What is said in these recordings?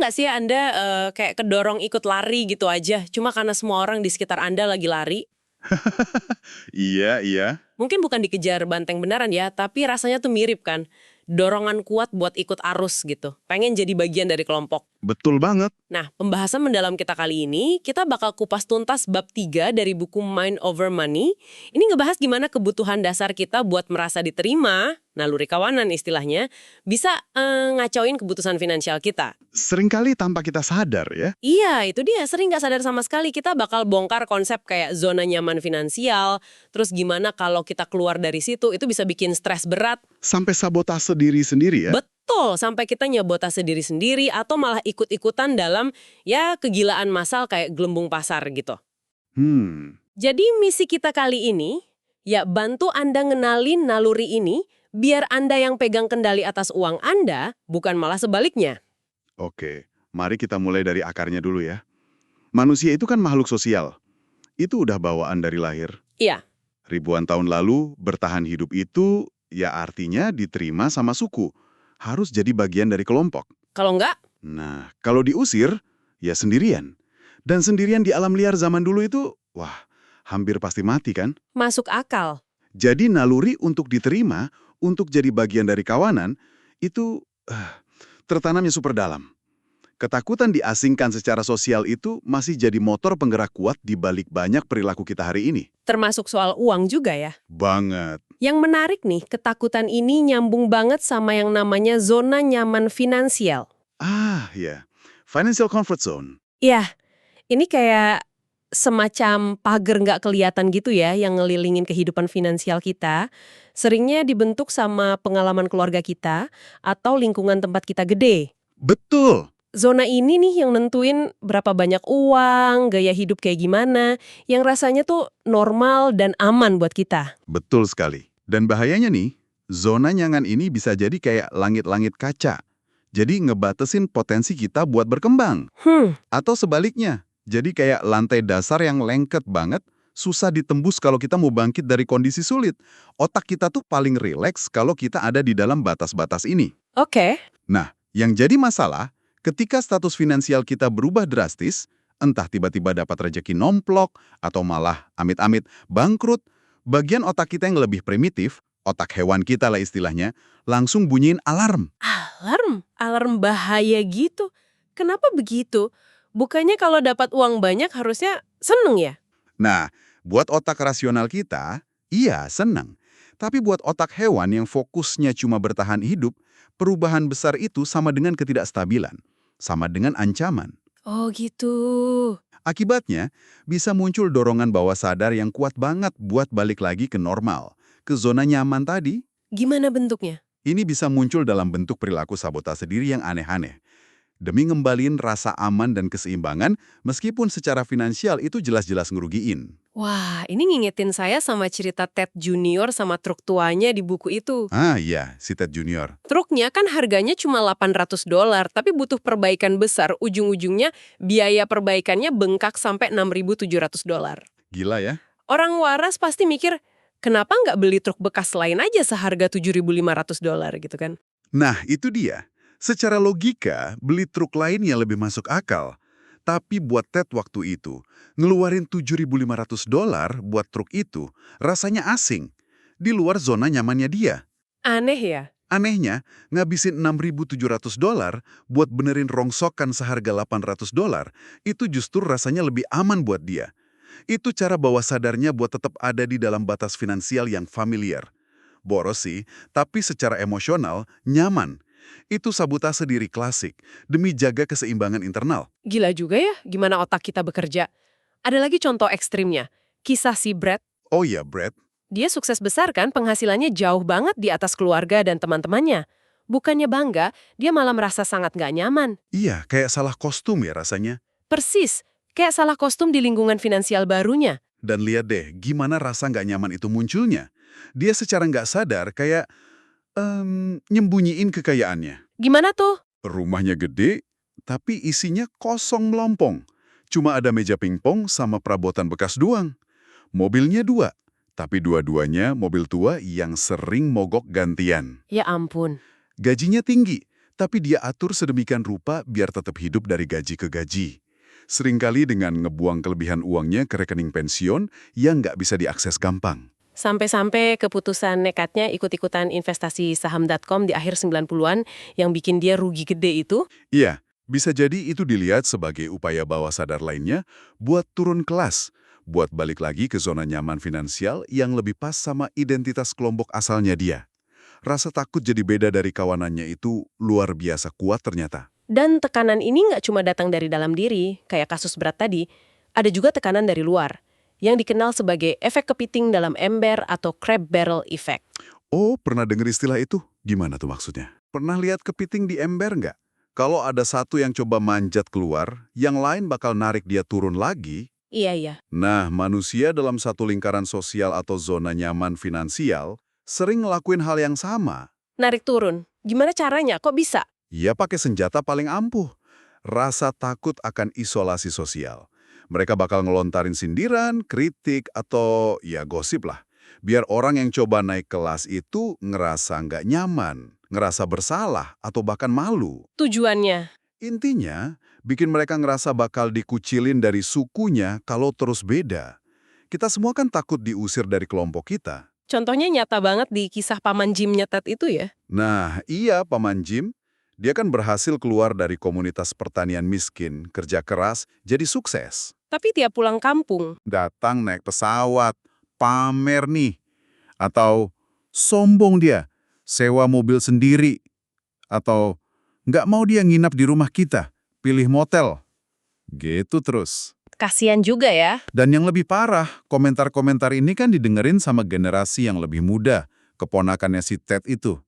nggak sih Anda kayak kedorong ikut lari gitu aja, cuma karena semua orang di sekitar Anda lagi lari? Iya, iya. Mungkin bukan dikejar banteng beneran ya, tapi rasanya tuh mirip kan. Dorongan kuat buat ikut arus gitu. Pengen jadi bagian dari kelompok. Betul banget. Nah, pembahasan mendalam kita kali ini, kita bakal kupas tuntas bab 3 dari buku Mind Over Money. Ini ngebahas gimana kebutuhan dasar kita buat merasa diterima, naluri kawanan istilahnya, bisa ngacauin keputusan finansial kita. Seringkali tanpa kita sadar ya. Iya, itu dia. Sering nggak sadar sama sekali. Kita bakal bongkar konsep kayak zona nyaman finansial, terus gimana kalau kita keluar dari situ, itu bisa bikin stres berat. Sampai sabotase diri sendiri ya. Betul, sampai kita nyabotase diri sendiri atau malah ikut-ikutan dalam ya kegilaan massal kayak gelembung pasar gitu. Jadi misi kita kali ini, ya bantu Anda ngenalin naluri ini, biar Anda yang pegang kendali atas uang Anda, bukan malah sebaliknya. Oke, mari kita mulai dari akarnya dulu ya. Manusia itu kan makhluk sosial. Itu udah bawaan dari lahir. Iya, Ribuan tahun lalu, bertahan hidup itu ya artinya diterima sama suku. Harus jadi bagian dari kelompok. kalau nggak, Nah, kalau diusir, ya sendirian. Dan sendirian di alam liar zaman dulu itu, wah, hampir pasti mati kan? masuk akal. Jadi naluri untuk diterima, untuk jadi bagian dari kawanan, itu tertanamnya super dalam. Ketakutan diasingkan secara sosial itu masih jadi motor penggerak kuat di balik banyak perilaku kita hari ini. Termasuk soal uang juga ya. Banget. Yang menarik nih, ketakutan ini nyambung banget sama yang namanya zona nyaman finansial. Ah, ya. Financial comfort zone. Ya, ini kayak semacam pagar nggak kelihatan gitu ya yang ngelilingin kehidupan finansial kita. Seringnya dibentuk sama pengalaman keluarga kita atau lingkungan tempat kita gede. Betul. Zona ini nih yang nentuin berapa banyak uang, gaya hidup kayak gimana, yang rasanya tuh normal dan aman buat kita. Betul sekali. Dan bahayanya nih, zona nyaman ini bisa jadi kayak langit-langit kaca. Jadi ngebatesin potensi kita buat berkembang. Atau sebaliknya, jadi kayak lantai dasar yang lengket banget, susah ditembus kalau kita mau bangkit dari kondisi sulit. Otak kita tuh paling rileks kalau kita ada di dalam batas-batas ini. Oke. Nah, yang jadi masalah, ketika status finansial kita berubah drastis, entah tiba-tiba dapat rejeki nomplok, atau malah amit-amit bangkrut, bagian otak kita yang lebih primitif, otak hewan kita lah istilahnya, langsung bunyiin alarm. Alarm bahaya gitu. Kenapa begitu? Bukannya kalau dapat uang banyak harusnya seneng ya? Nah, buat otak rasional kita, iya senang. Tapi buat otak hewan yang fokusnya cuma bertahan hidup, perubahan besar itu sama dengan ketidakstabilan, sama dengan ancaman. Oh gitu. Akibatnya, bisa muncul dorongan bawah sadar yang kuat banget buat balik lagi ke normal, ke zona nyaman tadi. Gimana bentuknya? Ini bisa muncul dalam bentuk perilaku sabotase diri yang aneh-aneh. Demi ngembaliin rasa aman dan keseimbangan, meskipun secara finansial itu jelas-jelas ngerugiin. Wah, ini ngingetin saya sama cerita Ted Junior sama truk tuanya di buku itu. Ah iya, si Ted Junior. Truknya kan harganya cuma $800, tapi butuh perbaikan besar. Ujung-ujungnya biaya perbaikannya bengkak sampai $6.700. Gila ya? Orang waras pasti mikir, kenapa nggak beli truk bekas lain aja seharga $7.500 gitu kan? Nah, itu dia. Secara logika, beli truk lain yang lebih masuk akal. Tapi buat Ted waktu itu, ngeluarin $7.500 buat truk itu rasanya asing. Di luar zona nyamannya dia. Aneh ya? Anehnya, ngabisin $6.700 buat benerin rongsokan seharga $800, itu justru rasanya lebih aman buat dia. Itu cara bawah sadarnya buat tetap ada di dalam batas finansial yang familiar. Boros sih, tapi secara emosional, nyaman. Itu sabotase diri klasik, demi jaga keseimbangan internal. Gila juga ya, gimana otak kita bekerja. Ada lagi contoh ekstrimnya, kisah si Brad. Oh ya, Brad. Dia sukses besar kan, penghasilannya jauh banget di atas keluarga dan teman-temannya. Bukannya bangga, dia malah merasa sangat nggak nyaman. Iya, kayak salah kostum ya rasanya. Persis, kayak salah kostum di lingkungan finansial barunya. Dan lihat deh, gimana rasa nggak nyaman itu munculnya. Dia secara nggak sadar kayak nyembunyiin kekayaannya. Gimana tuh? Rumahnya gede, tapi isinya kosong melompong. Cuma ada meja pingpong sama perabotan bekas doang. Mobilnya 2, tapi dua-duanya mobil tua yang sering mogok gantian. Ya ampun. Gajinya tinggi, tapi dia atur sedemikian rupa biar tetap hidup dari gaji ke gaji. Seringkali dengan ngebuang kelebihan uangnya ke rekening pensiun yang nggak bisa diakses gampang. Sampai-sampai keputusan nekatnya ikut-ikutan investasi saham.com di akhir 90-an yang bikin dia rugi gede itu? Iya, bisa jadi itu dilihat sebagai upaya bawah sadar lainnya buat turun kelas, buat balik lagi ke zona nyaman finansial yang lebih pas sama identitas kelompok asalnya dia. Rasa takut jadi beda dari kawanannya itu luar biasa kuat ternyata. Dan tekanan ini nggak cuma datang dari dalam diri, kayak kasus berat tadi, ada juga tekanan dari luar, yang dikenal sebagai efek kepiting dalam ember atau crab barrel effect. Oh, pernah dengar istilah itu? Gimana tuh maksudnya? Pernah lihat kepiting di ember nggak? Kalau ada satu yang coba manjat keluar, yang lain bakal narik dia turun lagi. Iya, iya. Nah, manusia dalam satu lingkaran sosial atau zona nyaman finansial sering ngelakuin hal yang sama. Narik turun. Gimana caranya? Kok bisa? Ia pakai senjata paling ampuh, rasa takut akan isolasi sosial. Mereka bakal ngelontarin sindiran, kritik, atau ya gosip lah. Biar orang yang coba naik kelas itu ngerasa nggak nyaman, ngerasa bersalah, atau bahkan malu. Tujuannya? Intinya, bikin mereka ngerasa bakal dikucilin dari sukunya kalau terus beda. Kita semua kan takut diusir dari kelompok kita. Contohnya nyata banget di kisah Paman Jim nyetet itu ya. Nah, iya Paman Jim. Dia kan berhasil keluar dari komunitas pertanian miskin, kerja keras, jadi sukses. Tapi tiap pulang kampung, Datang naik pesawat, pamer nih. Atau sombong dia, sewa mobil sendiri. Atau nggak mau dia nginap di rumah kita, pilih motel. Gitu terus. kasihan juga ya. Dan yang lebih parah, komentar-komentar ini kan didengerin sama generasi yang lebih muda, keponakannya si Ted itu.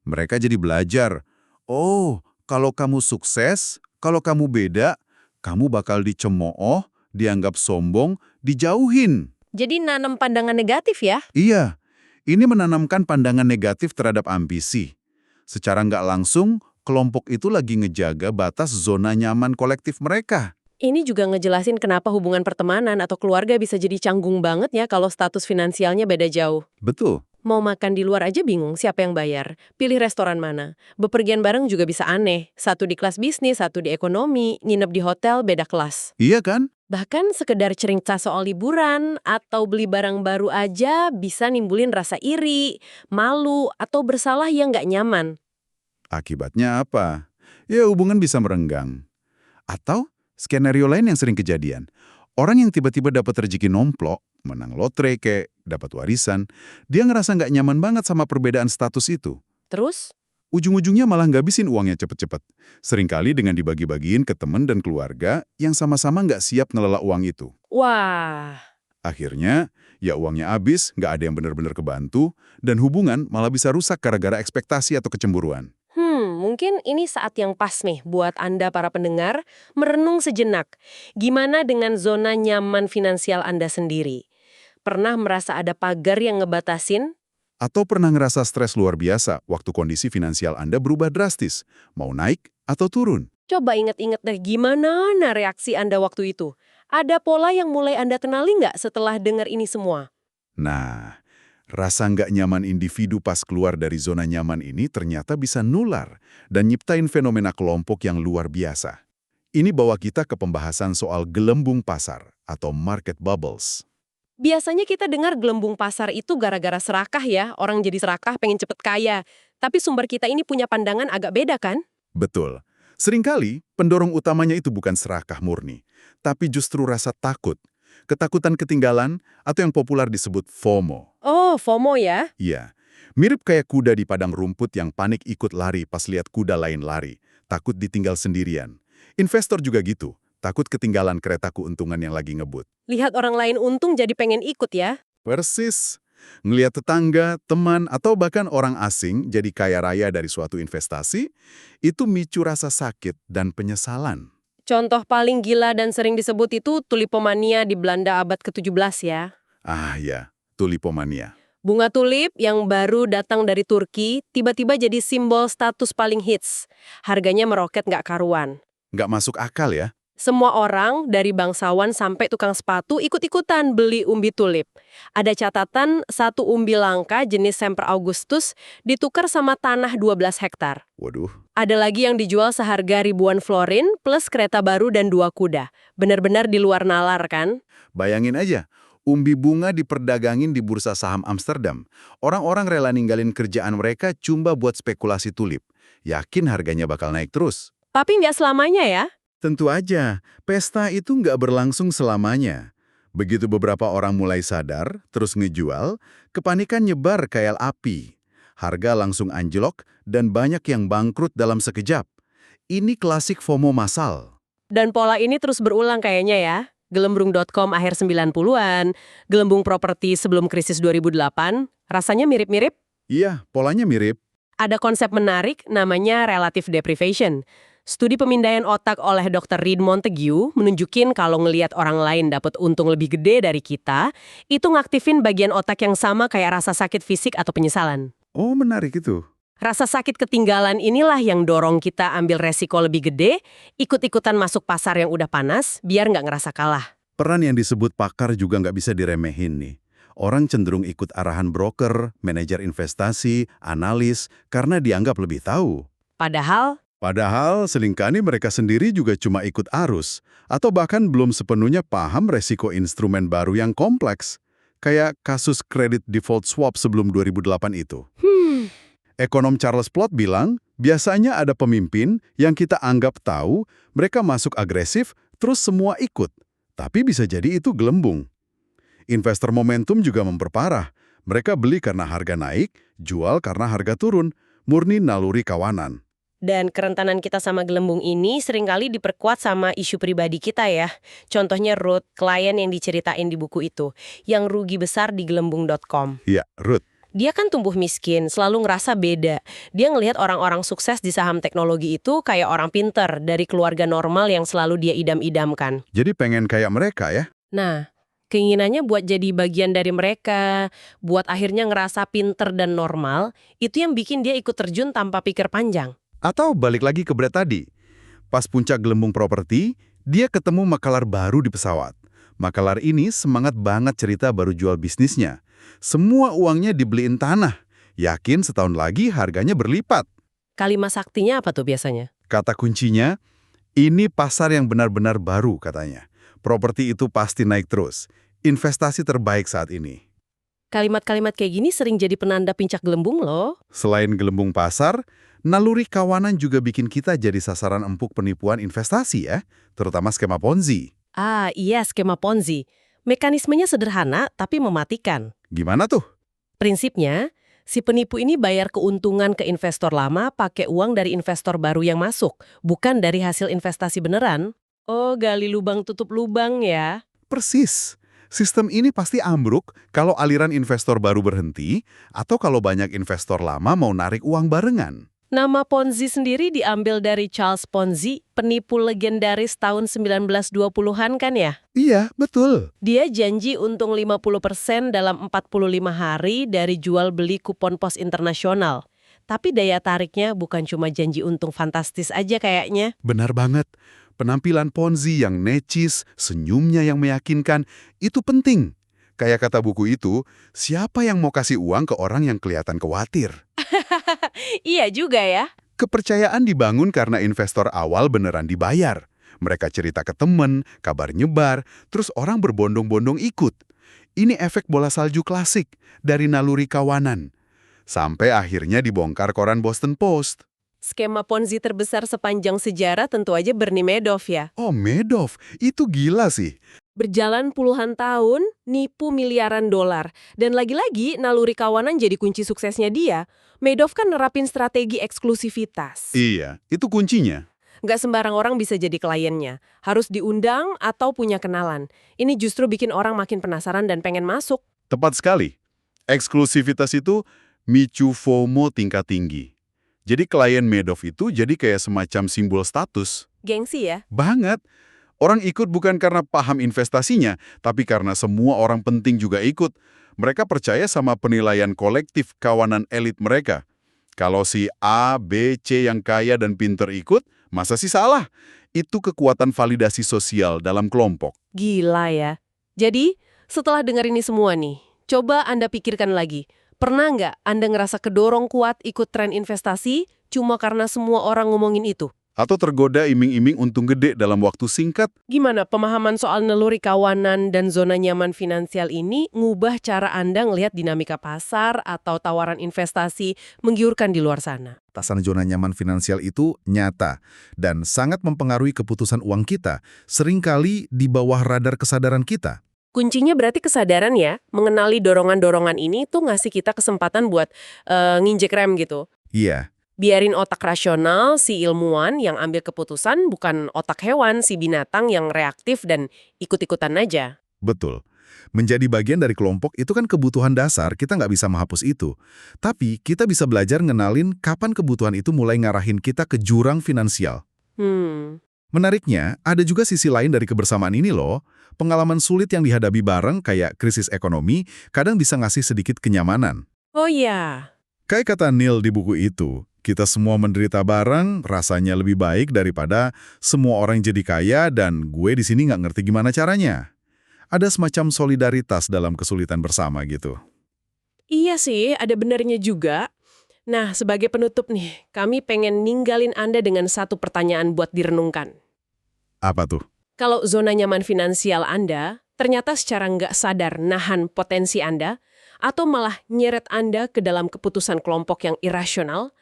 Mereka jadi belajar, oh, kalau kamu sukses, kalau kamu beda, kamu bakal dicemooh, dianggap sombong, dijauhin. Jadi nanam pandangan negatif ya? Iya, ini menanamkan pandangan negatif terhadap ambisi. Secara nggak langsung, kelompok itu lagi ngejaga batas zona nyaman kolektif mereka. Ini juga ngejelasin kenapa hubungan pertemanan atau keluarga bisa jadi canggung banget ya kalau status finansialnya beda jauh. Betul. Mau makan di luar aja bingung siapa yang bayar, pilih restoran mana. Bepergian bareng juga bisa aneh, satu di kelas bisnis, satu di ekonomi, nginep di hotel beda kelas. Iya kan? Bahkan sekedar cerita soal liburan atau beli barang baru aja bisa nimbulin rasa iri, malu, atau bersalah yang nggak nyaman. Akibatnya apa? Ya hubungan bisa merenggang. Atau skenario lain yang sering kejadian. Orang yang tiba-tiba dapat rezeki nomplok, menang lotre kayak dapat warisan, dia ngerasa nggak nyaman banget sama perbedaan status itu. Terus? Ujung-ujungnya malah ngabisin uangnya cepet-cepet. Seringkali dengan dibagi-bagiin ke teman dan keluarga yang sama-sama nggak siap ngelola uang itu. Wah, Akhirnya, ya uangnya habis, nggak ada yang benar-benar kebantu, dan hubungan malah bisa rusak gara-gara ekspektasi atau kecemburuan. mungkin ini saat yang pas nih buat Anda para pendengar merenung sejenak. Gimana dengan zona nyaman finansial Anda sendiri? Pernah merasa ada pagar yang ngebatasin? Atau pernah ngerasa stres luar biasa waktu kondisi finansial Anda berubah drastis, mau naik atau turun? Coba inget-inget deh gimana reaksi Anda waktu itu. Ada pola yang mulai Anda kenali nggak setelah dengar ini semua? Nah, rasa nggak nyaman individu pas keluar dari zona nyaman ini ternyata bisa nular dan nyiptain fenomena kelompok yang luar biasa. Ini bawa kita ke pembahasan soal gelembung pasar atau market bubbles. Biasanya kita dengar gelembung pasar itu gara-gara serakah ya, orang jadi serakah pengen cepet kaya. Tapi sumber kita ini punya pandangan agak beda kan? Betul. Seringkali pendorong utamanya itu bukan serakah murni, tapi justru rasa takut, ketakutan ketinggalan, atau yang populer disebut FOMO. Oh, FOMO ya? Iya, mirip kayak kuda di padang rumput yang panik ikut lari pas lihat kuda lain lari, takut ditinggal sendirian. Investor juga gitu, takut ketinggalan kereta keuntungan yang lagi ngebut. Lihat orang lain untung jadi pengen ikut ya? Persis. Ngelihat tetangga, teman, atau bahkan orang asing jadi kaya raya dari suatu investasi, itu micu rasa sakit dan penyesalan. Contoh paling gila dan sering disebut itu tulipomania di Belanda abad ke-17 ya. Ah ya, tulipomania. Bunga tulip yang baru datang dari Turki tiba-tiba jadi simbol status paling hits. Harganya meroket nggak karuan. Nggak masuk akal ya? Semua orang, dari bangsawan sampai tukang sepatu, ikut-ikutan beli umbi tulip. Ada catatan satu umbi langka jenis Semper Augustus ditukar sama tanah 12 hektar. Waduh. Ada lagi yang dijual seharga ribuan florin plus kereta baru dan 2 kuda. Benar-benar di luar nalar kan? Bayangin aja, umbi bunga diperdagangin di bursa saham Amsterdam. Orang-orang rela ninggalin kerjaan mereka cuma buat spekulasi tulip. Yakin harganya bakal naik terus. Tapi nggak selamanya ya. Tentu aja, pesta itu nggak berlangsung selamanya. Begitu beberapa orang mulai sadar, terus ngejual, kepanikan nyebar kayak api. Harga langsung anjlok dan banyak yang bangkrut dalam sekejap. Ini klasik FOMO massal. Dan pola ini terus berulang kayaknya ya. Gelembung.com akhir 90-an, gelembung properti sebelum krisis 2008, rasanya mirip-mirip. Iya, polanya mirip. Ada konsep menarik namanya relative deprivation. Studi pemindaian otak oleh Dr. Reed Montague menunjukin kalau ngelihat orang lain dapat untung lebih gede dari kita, itu ngaktifin bagian otak yang sama kayak rasa sakit fisik atau penyesalan. Oh, menarik itu. Rasa sakit ketinggalan inilah yang dorong kita ambil resiko lebih gede, ikut-ikutan masuk pasar yang udah panas, biar nggak ngerasa kalah. Peran yang disebut pakar juga nggak bisa diremehin nih. Orang cenderung ikut arahan broker, manajer investasi, analis, karena dianggap lebih tahu. Padahal, Seringkali mereka sendiri juga cuma ikut arus, atau bahkan belum sepenuhnya paham resiko instrumen baru yang kompleks, kayak kasus kredit default swap sebelum 2008 itu. Ekonom Charles Plot bilang, biasanya ada pemimpin yang kita anggap tahu, mereka masuk agresif, terus semua ikut. Tapi bisa jadi itu gelembung. Investor momentum juga memperparah. Mereka beli karena harga naik, jual karena harga turun, murni naluri kawanan. dan kerentanan kita sama gelembung ini seringkali diperkuat sama isu pribadi kita ya. Contohnya Ruth, klien yang diceritain di buku itu, yang rugi besar di gelembung.com. Iya, Ruth. Dia kan tumbuh miskin, selalu ngerasa beda. Dia ngelihat orang-orang sukses di saham teknologi itu kayak orang pinter dari keluarga normal yang selalu dia idam-idamkan. Jadi pengen kayak mereka ya? Nah, keinginannya buat jadi bagian dari mereka, buat akhirnya ngerasa pinter dan normal, itu yang bikin dia ikut terjun tanpa pikir panjang. Atau balik lagi ke Brad tadi. Pas puncak gelembung properti, dia ketemu makalar baru di pesawat. Makalar ini semangat banget cerita baru jual bisnisnya. Semua uangnya dibeliin tanah. Yakin setahun lagi harganya berlipat. Kalimat saktinya apa tuh biasanya? Kata kuncinya, ini pasar yang benar-benar baru katanya. Properti itu pasti naik terus. Investasi terbaik saat ini. Kalimat-kalimat kayak gini sering jadi penanda puncak gelembung loh. Selain gelembung pasar, naluri kawanan juga bikin kita jadi sasaran empuk penipuan investasi ya, terutama skema Ponzi. Ah, iya, skema Ponzi. Mekanismenya sederhana tapi mematikan. Gimana tuh? Prinsipnya, si penipu ini bayar keuntungan ke investor lama pakai uang dari investor baru yang masuk, bukan dari hasil investasi beneran. Oh, gali lubang tutup lubang ya. Persis. Sistem ini pasti ambruk kalau aliran investor baru berhenti atau kalau banyak investor lama mau narik uang barengan. Nama Ponzi sendiri diambil dari Charles Ponzi, penipu legendaris tahun 1920-an kan ya? Iya, betul. Dia janji untung 50% dalam 45 hari dari jual beli kupon pos internasional. Tapi daya tariknya bukan cuma janji untung fantastis aja kayaknya. Benar banget. Penampilan Ponzi yang necis, senyumnya yang meyakinkan, itu penting. Kayak kata buku itu, siapa yang mau kasih uang ke orang yang kelihatan khawatir? Iya juga ya. Kepercayaan dibangun karena investor awal beneran dibayar. Mereka cerita ke temen, kabar nyebar, terus orang berbondong-bondong ikut. Ini efek bola salju klasik dari naluri kawanan. Sampai akhirnya dibongkar koran Boston Post. Skema Ponzi terbesar sepanjang sejarah tentu aja Bernie Madoff ya. Oh, Madoff, itu gila sih. Berjalan puluhan tahun, nipu miliaran dolar. Dan lagi-lagi naluri kawanan jadi kunci suksesnya dia. Madoff kan nerapin strategi eksklusivitas. Iya, itu kuncinya. Nggak sembarang orang bisa jadi kliennya. Harus diundang atau punya kenalan. Ini justru bikin orang makin penasaran dan pengen masuk. Tepat sekali. Eksklusivitas itu micu FOMO tingkat tinggi. Jadi klien Madoff itu jadi kayak semacam simbol status. Gengsi ya? Banget. Orang ikut bukan karena paham investasinya, tapi karena semua orang penting juga ikut. Mereka percaya sama penilaian kolektif kawanan elit mereka. Kalau si A, B, C yang kaya dan pinter ikut, masa sih salah? Itu kekuatan validasi sosial dalam kelompok. Gila ya. Jadi, setelah dengar ini semua nih, coba Anda pikirkan lagi. Pernah nggak Anda ngerasa kedorong kuat ikut tren investasi cuma karena semua orang ngomongin itu? Atau tergoda iming-iming untung gede dalam waktu singkat? Gimana pemahaman soal naluri kawanan dan zona nyaman finansial ini ngubah cara Anda ngelihat dinamika pasar atau tawaran investasi menggiurkan di luar sana? Batasan zona nyaman finansial itu nyata dan sangat mempengaruhi keputusan uang kita, seringkali di bawah radar kesadaran kita. Kuncinya berarti kesadaran ya, mengenali dorongan-dorongan ini tuh ngasih kita kesempatan buat nginjek rem gitu. Iya, Biarin otak rasional si ilmuwan yang ambil keputusan, bukan otak hewan si binatang yang reaktif dan ikut-ikutan aja. betul. Menjadi bagian dari kelompok itu kan kebutuhan dasar, kita nggak bisa menghapus itu. Tapi kita bisa belajar ngenalin kapan kebutuhan itu mulai ngarahin kita ke jurang finansial. Menariknya, ada juga sisi lain dari kebersamaan ini loh. Pengalaman sulit yang dihadapi bareng kayak krisis ekonomi kadang bisa ngasih sedikit kenyamanan. Oh iya. Kayak kata Neil di buku itu, kita semua menderita bareng rasanya lebih baik daripada semua orang jadi kaya dan gue di sini nggak ngerti gimana caranya. Ada semacam solidaritas dalam kesulitan bersama gitu. Iya sih, ada benernya juga. Nah, sebagai penutup nih, kami pengen ninggalin Anda dengan satu pertanyaan buat direnungkan. Apa tuh? Kalau zona nyaman finansial Anda ternyata secara nggak sadar nahan potensi Anda, atau malah nyeret Anda ke dalam keputusan kelompok yang irasional,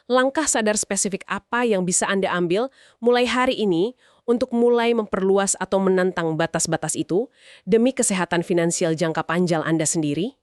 langkah sadar spesifik apa yang bisa Anda ambil mulai hari ini untuk mulai memperluas atau menantang batas-batas itu demi kesehatan finansial jangka panjang Anda sendiri?